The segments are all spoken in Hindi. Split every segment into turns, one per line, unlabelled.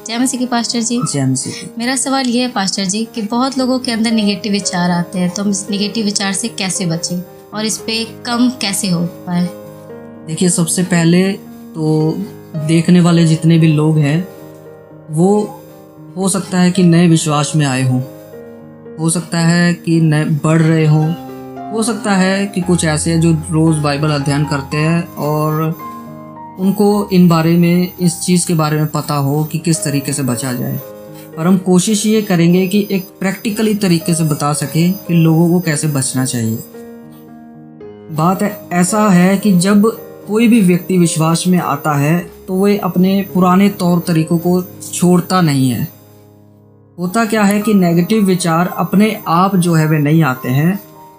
जय मसीह की पास्टर जी।
जय मसीह की।
मेरा सवाल ये है पास्टर जी कि बहुत लोगों के अंदर निगेटिव विचार आते हैं, तो हम इस निगेटिव विचार से कैसे बचें और इस पे कम कैसे हो पाए?
देखिए, सबसे पहले तो देखने वाले जितने भी लोग हैं वो हो सकता है कि नए विश्वास में आए हों, हो सकता है कि नए बढ़ रहे हों, हो सकता है कि कुछ ऐसे हैं जो रोज़ बाइबल अध्ययन करते हैं और उनको इन बारे में, इस चीज़ के बारे में पता हो कि किस तरीके से बचा जाए। और हम कोशिश ये करेंगे कि एक प्रैक्टिकली तरीके से बता सकें कि लोगों को कैसे बचना चाहिए। बात ऐसा है कि जब कोई भी व्यक्ति विश्वास में आता है तो वह अपने पुराने तौर तरीकों को छोड़ता नहीं है। होता क्या है कि नेगेटिव विचार अपने आप जो है वे नहीं आते हैं।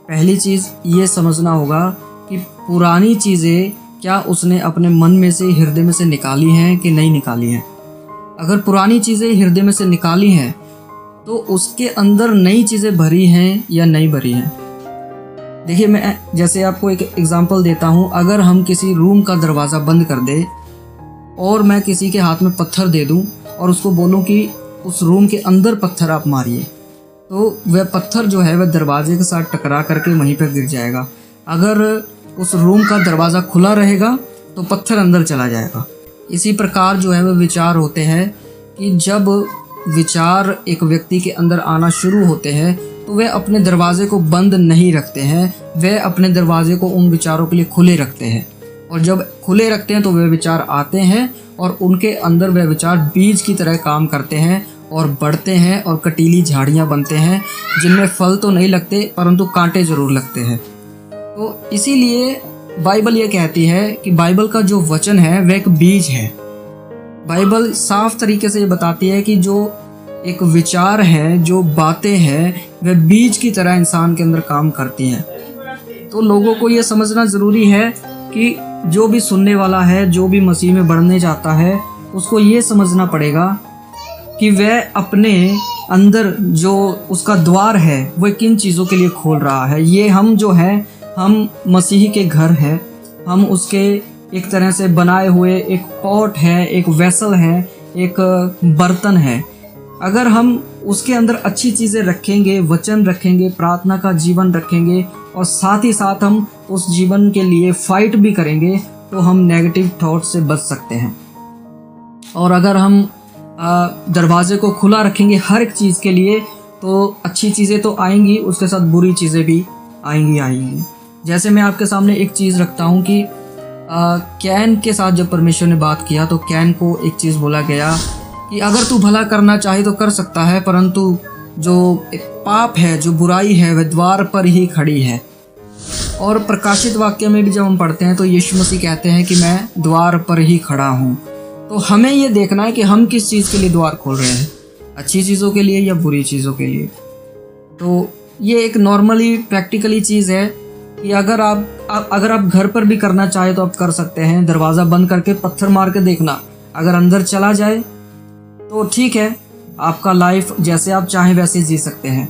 पहली चीज़ ये समझना होगा कि पुरानी चीज़ें क्या उसने अपने मन में से, हृदय में से निकाली हैं कि नहीं निकाली हैं। अगर पुरानी चीज़ें हृदय में से निकाली हैं तो उसके अंदर नई चीज़ें भरी हैं या नहीं भरी हैं। देखिए, मैं जैसे आपको एक एग्जांपल देता हूँ। अगर हम किसी रूम का दरवाज़ा बंद कर दें और मैं किसी के हाथ में पत्थर दे दूँ और उसको बोलूँ कि उस रूम के अंदर पत्थर आप मारिए, तो वह पत्थर जो है वह दरवाजे के साथ टकरा करके वहीं पर गिर जाएगा। अगर उस रूम का दरवाज़ा खुला रहेगा तो पत्थर अंदर चला जाएगा। इसी प्रकार जो है वह विचार होते हैं कि जब विचार एक व्यक्ति के अंदर आना शुरू होते हैं तो वे अपने दरवाजे को बंद नहीं रखते हैं, वे अपने दरवाजे को उन विचारों के लिए खुले रखते हैं। और जब खुले रखते हैं तो वे विचार आते हैं और उनके अंदर वे विचार बीज की तरह काम करते हैं और बढ़ते हैं और कटीली झाड़ियाँ बनते हैं, जिनमें फल तो नहीं लगते परंतु कांटे ज़रूर लगते हैं। तो इसीलिए बाइबल ये कहती है कि बाइबल का जो वचन है वह एक बीज है। बाइबल साफ तरीके से ये बताती है कि जो एक विचार है, जो बातें हैं, वह बीज की तरह इंसान के अंदर काम करती हैं। तो लोगों को ये समझना ज़रूरी है कि जो भी सुनने वाला है, जो भी मसीह में बढ़ने जाता है, उसको ये समझना पड़ेगा कि वह अपने अंदर जो उसका द्वार है वह किन चीज़ों के लिए खोल रहा है। ये हम जो है, हम मसीह के घर हैं, हम उसके एक तरह से बनाए हुए एक पॉट है, एक वेसल है, एक बर्तन है। अगर हम उसके अंदर अच्छी चीज़ें रखेंगे, वचन रखेंगे, प्रार्थना का जीवन रखेंगे और साथ ही साथ हम उस जीवन के लिए फाइट भी करेंगे तो हम नेगेटिव थॉट से बच सकते हैं। और अगर हम दरवाजे को खुला रखेंगे हर एक चीज़ के लिए तो अच्छी चीज़ें तो आएंगी, उसके साथ बुरी चीज़ें भी आएंगी। जैसे मैं आपके सामने एक चीज़ रखता हूँ कि कैन के साथ जब परमेश्वर ने बात किया तो कैन को एक चीज़ बोला गया कि अगर तू भला करना चाहे तो कर सकता है, परंतु जो एक पाप है, जो बुराई है, वह द्वार पर ही खड़ी है। और प्रकाशित वाक्य में भी जब हम पढ़ते हैं तो यीशु मसीह कहते हैं कि मैं द्वार पर ही खड़ा हूँ। तो हमें ये देखना है कि हम किस चीज़ के लिए द्वार खोल रहे हैं, अच्छी चीज़ों के लिए या बुरी चीज़ों के लिए। तो ये एक नॉर्मली प्रैक्टिकली चीज़ है कि अगर आप घर पर भी करना चाहे तो आप कर सकते हैं। दरवाज़ा बंद करके पत्थर मार के देखना, अगर अंदर चला जाए तो ठीक है, आपका लाइफ जैसे आप चाहें वैसे जी सकते हैं।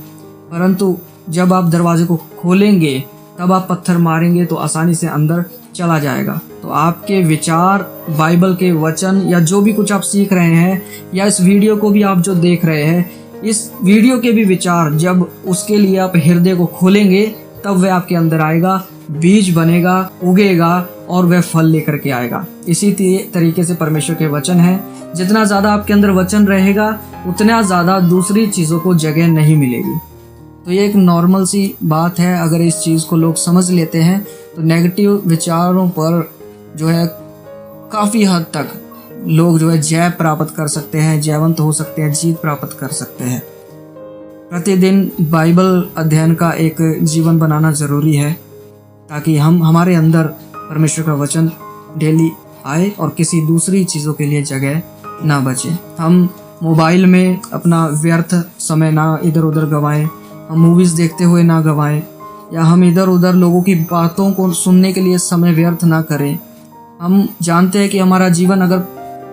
परंतु जब आप दरवाजे को खोलेंगे तब आप पत्थर मारेंगे तो आसानी से अंदर चला जाएगा। तो आपके विचार, बाइबल के वचन या जो भी कुछ आप सीख रहे हैं या इस वीडियो को भी आप जो देख रहे हैं, इस वीडियो के भी विचार जब उसके लिए आप हृदय को खोलेंगे तब वह आपके अंदर आएगा, बीज बनेगा, उगेगा और वह फल लेकर के आएगा। इसी तरीके से परमेश्वर के वचन है, जितना ज़्यादा आपके अंदर वचन रहेगा उतना ज़्यादा दूसरी चीज़ों को जगह नहीं मिलेगी। तो ये एक नॉर्मल सी बात है। अगर इस चीज़ को लोग समझ लेते हैं तो नेगेटिव विचारों पर जो है काफ़ी हद तक लोग जो है जय प्राप्त कर सकते हैं, जयवंत हो सकते हैं, जीत प्राप्त कर सकते हैं। प्रतिदिन बाइबल अध्ययन का एक जीवन बनाना ज़रूरी है ताकि हमारे अंदर परमेश्वर का वचन डेली आए और किसी दूसरी चीज़ों के लिए जगह ना बचे। हम मोबाइल में अपना व्यर्थ समय ना इधर उधर गंवाएं, हम मूवीज़ देखते हुए ना गंवाएं, या हम इधर उधर लोगों की बातों को सुनने के लिए समय व्यर्थ ना करें। हम जानते हैं कि हमारा जीवन अगर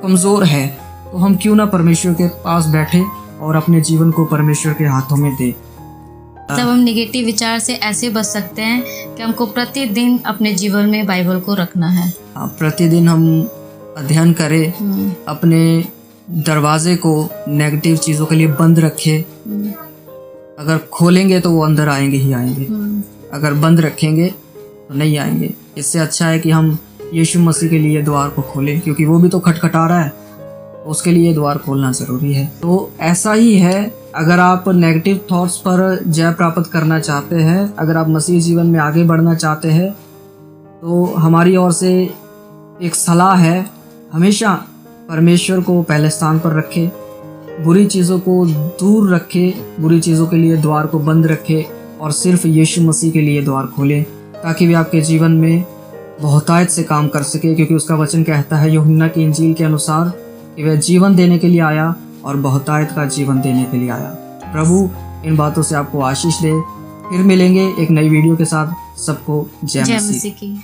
कमज़ोर है तो हम क्यों ना परमेश्वर के पास बैठे और अपने जीवन को परमेश्वर के हाथों में दें।
तब हम नेगेटिव विचार से ऐसे बच सकते हैं कि हमको प्रतिदिन अपने जीवन में बाइबल को रखना है।
प्रतिदिन हम अध्ययन करें, अपने दरवाजे को नेगेटिव चीज़ों के लिए बंद रखे। अगर खोलेंगे तो वो अंदर आएंगे ही आएंगे, अगर बंद रखेंगे तो नहीं आएंगे। इससे अच्छा है कि हम यीशु मसीह के लिए द्वार को खोलें, क्योंकि वो भी तो खटखटा रहा है, उसके लिए द्वार खोलना ज़रूरी है। तो ऐसा ही है, अगर आप नेगेटिव थॉट्स पर जय प्राप्त करना चाहते हैं, अगर आप मसीह जीवन में आगे बढ़ना चाहते हैं, तो हमारी ओर से एक सलाह है, हमेशा परमेश्वर को पहले स्थान पर रखें, बुरी चीज़ों को दूर रखें, बुरी चीज़ों के लिए द्वार को बंद रखें और सिर्फ यीशु मसीह के लिए द्वार खोलें, ताकि वे आपके जीवन में बहुतायत से काम कर सके। क्योंकि उसका वचन कहता है यूहन्ना की इंजील के अनुसार कि वह जीवन देने के लिए आया और बहुतायत का जीवन देने के लिए आया। प्रभु इन बातों से आपको आशीष दे। फिर मिलेंगे एक नई वीडियो के साथ। सबको जय मसीह
की।